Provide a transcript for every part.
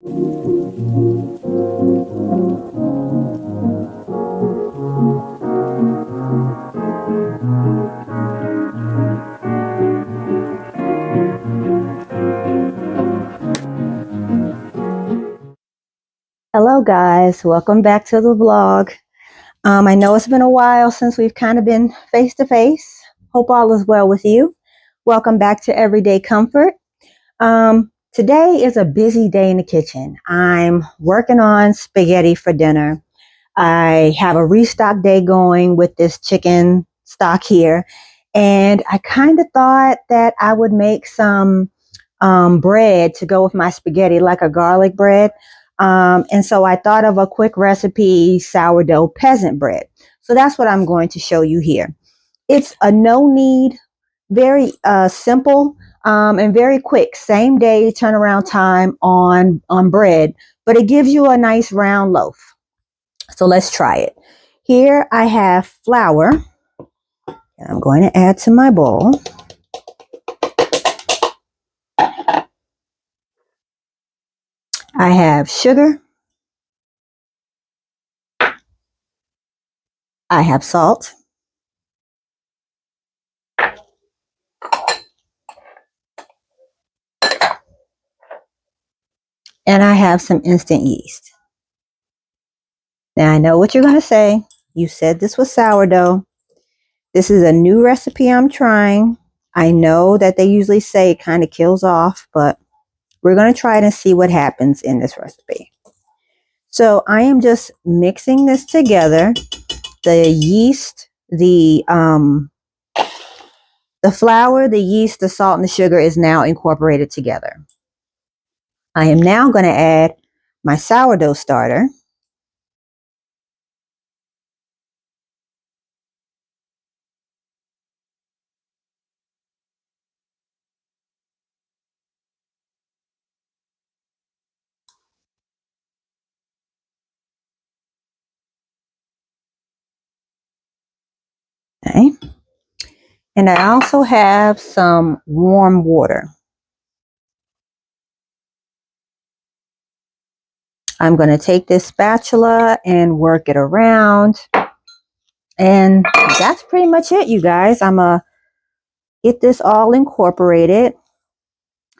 Hello guys, welcome back to the vlog. I know it's been a while since we've kind of been face to face. Hope all is well with you. Welcome back to Everyday Comfort. Today is a busy day in the kitchen. I'm working on spaghetti for dinner. I have a restock day going with this chicken stock here. And I kind of thought that I would make some bread to go with my spaghetti, like a garlic bread. And so I thought of a quick recipe, sourdough peasant bread. So that's what I'm going to show you here. It's a no-knead, very simple and very quick, same day turnaround time on bread, but it gives you a nice round loaf. So let's try it. Here I have flour. I'm going to add to my bowl. I have sugar. I have salt. And I have some instant yeast. Now I know what you're going to say. You said this was sourdough. This is a new recipe I'm trying. I know that they usually say it kind of kills off, but we're going to try it and see what happens in this recipe. So I am just mixing this together. The yeast, the flour, the yeast, the salt, and the sugar is now incorporated together. I am now going to add my sourdough starter. Okay. And I also have some warm water. I'm going to take this spatula and work it around. And that's pretty much it, you guys. I'm going to get this all incorporated,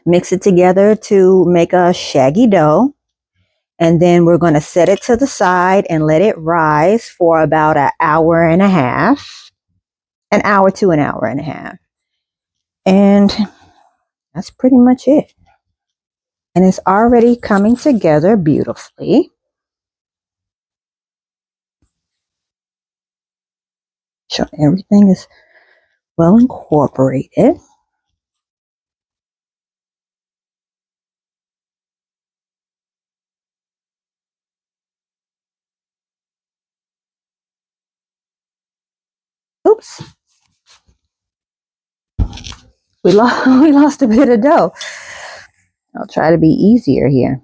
mix it together to make a shaggy dough. And then we're going to set it to the side and let it rise for about an hour and a half. An hour to an hour and a half. And that's pretty much it. And it's already coming together beautifully. So everything is well incorporated. Oops. We lost a bit of dough. I'll try to be easier here.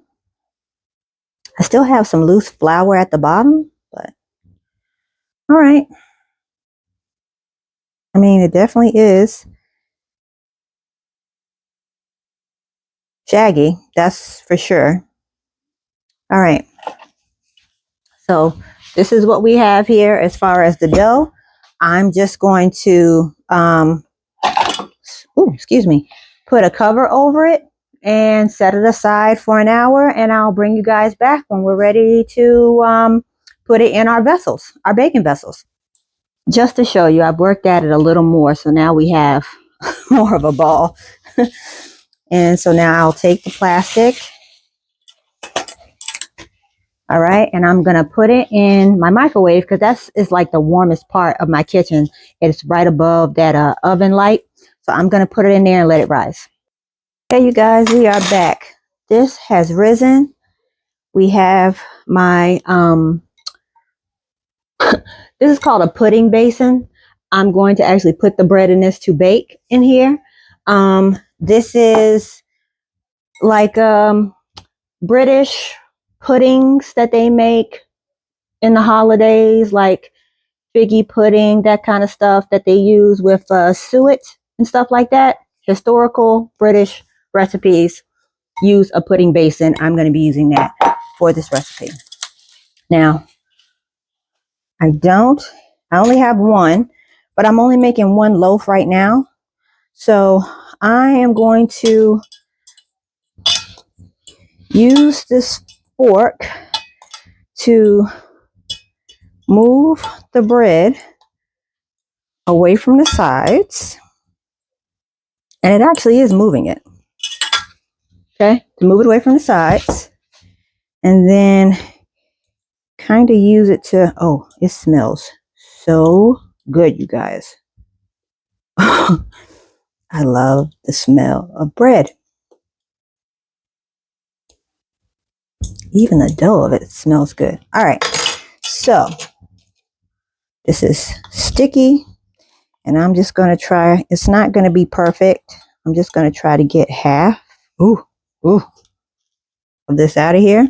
I still have some loose flour at the bottom, but all right. I mean, it definitely is shaggy, that's for sure. All right. So this is what we have here as far as the dough. I'm just going to, put a cover over it and set it aside for an hour, and I'll bring you guys back when we're ready to put it in our vessels, our baking vessels. Just to show you, I've worked at it a little more, so now we have more of a ball. And so now I'll take the plastic. All right, and I'm gonna put it in my microwave because that's is like the warmest part of my kitchen. It's right above that oven light. So I'm gonna put it in there and let it rise. Okay, you guys, we are back. This has risen. We have my this is called a pudding basin. I'm going to actually put the bread in this to bake in here. This is like British puddings that they make in the holidays, like figgy pudding, that kind of stuff that they use with suet and stuff like that. Historical British recipes. use a pudding basin, I'm going to be using that for this recipe. Now, I only have one, but I'm only making one loaf right now. So I am going to use this fork to move the bread away from the sides. And it actually is moving it. Okay, to move it away from the sides. And then kind of use it to, oh, it smells so good, you guys. I love the smell of bread. Even the dough of it smells good. All right, so this is sticky, and I'm just going to try. It's not going to be perfect. I'm just going to try to get half ooh, of this out of here.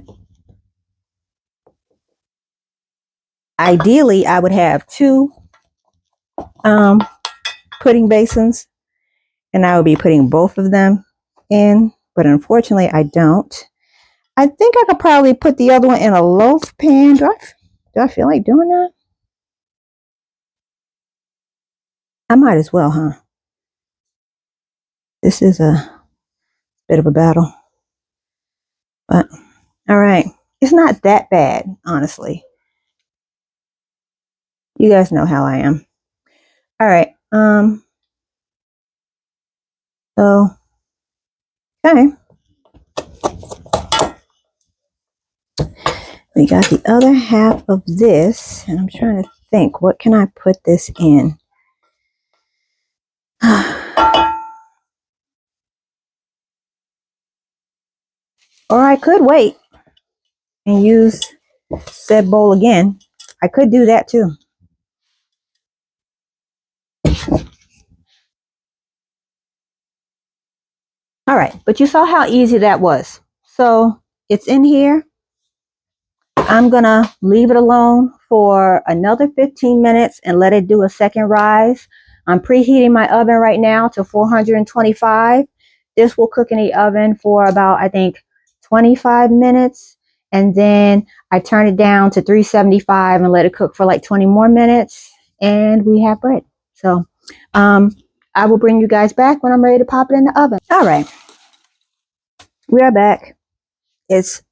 Ideally, I would have two pudding basins, and I would be putting both of them in, but unfortunately, I don't. I think I could probably put the other one in a loaf pan. Do I feel like doing that? I might as well, huh? This is a bit of a battle. But, all right. It's not that bad, honestly. You guys know how I am. All right. So, okay. We got the other half of this, and I'm trying to think, what can I put this in? Or I could wait and use said bowl again. I could do that too. All right, but you saw how easy that was. So it's in here. I'm gonna leave it alone for another 15 minutes and let it do a second rise. I'm preheating my oven right now to 425. This will cook in the oven for about, I think, 25 minutes. And then I turn it down to 375 and let it cook for like 20 more minutes. And we have bread. So I will bring you guys back when I'm ready to pop it in the oven. All right, we are back. It's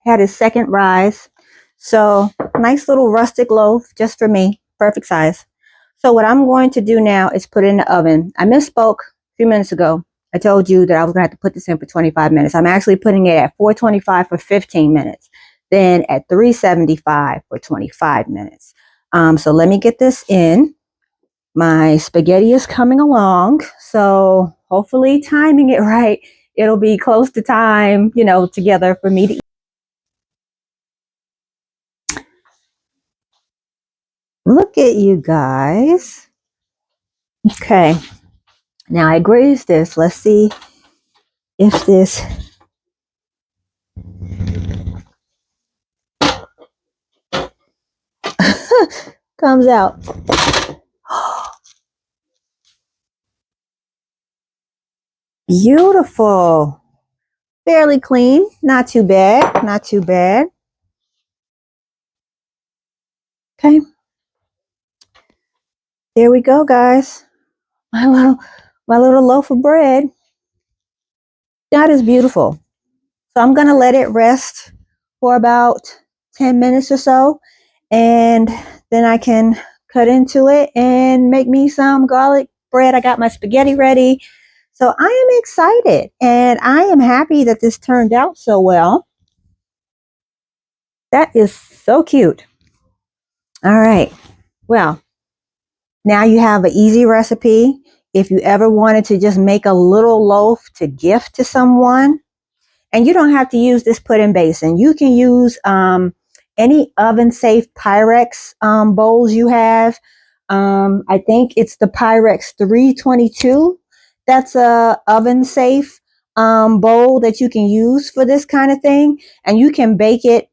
had its second rise. So nice little rustic loaf just for me, perfect size. So what I'm going to do now is put it in the oven. I misspoke a few minutes ago. I told you that I was going to have to put this in for 25 minutes. I'm actually putting it at 425 for 15 minutes, then at 375 for 25 minutes. So let me get this in. My spaghetti is coming along, so hopefully timing it right. It'll be close to time, together for me to eat. Look at you guys. Okay, now I greased this. Let's see if this comes out. Beautiful. Fairly clean. Not too bad. Not too bad. Okay. There we go, guys. My little loaf of bread. That is beautiful. So I'm going to let it rest for about 10 minutes or so. And then I can cut into it and make me some garlic bread. I got my spaghetti ready. So I am excited and I am happy that this turned out so well. That is so cute. All right. Well, now you have an easy recipe. If you ever wanted to just make a little loaf to gift to someone, and you don't have to use this pudding basin. You can use any oven-safe Pyrex bowls you have. I think it's the Pyrex 322. That's a oven-safe bowl that you can use for this kind of thing. And you can bake it.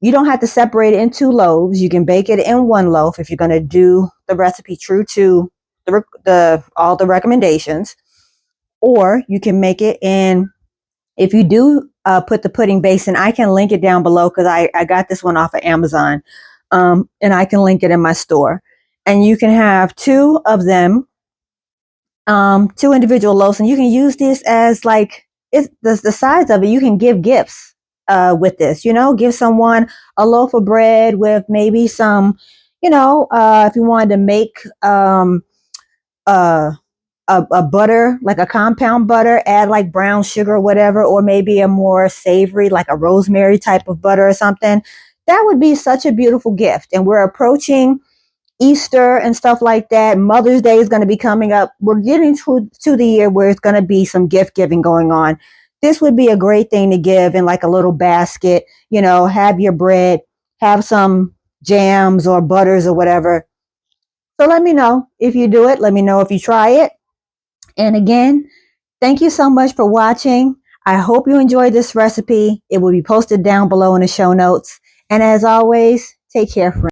You don't have to separate it in two loaves. You can bake it in one loaf if you're going to do the recipe true to all the recommendations. Or you can make it in If you do put the pudding base in, I can link it down below because I got this one off of Amazon, and I can link it in my store. And you can have two of them, two individual loaves, and you can use this as like it's the size of it. You can give gifts with this. Give someone a loaf of bread with maybe some, if you wanted to make uh, a butter, like a compound butter, add like brown sugar or whatever, or maybe a more savory, like a rosemary type of butter or something. That would be such a beautiful gift. And we're approaching Easter and stuff like that. Mother's Day is going to be coming up. We're getting to the year where it's going to be some gift giving going on. This would be a great thing to give in like a little basket. Have your bread, have some jams or butters or whatever. So let me know if you do it. Let me know if you try it. And again, thank you so much for watching. I hope you enjoyed this recipe. It will be posted down below in the show notes. And as always, take care, friends.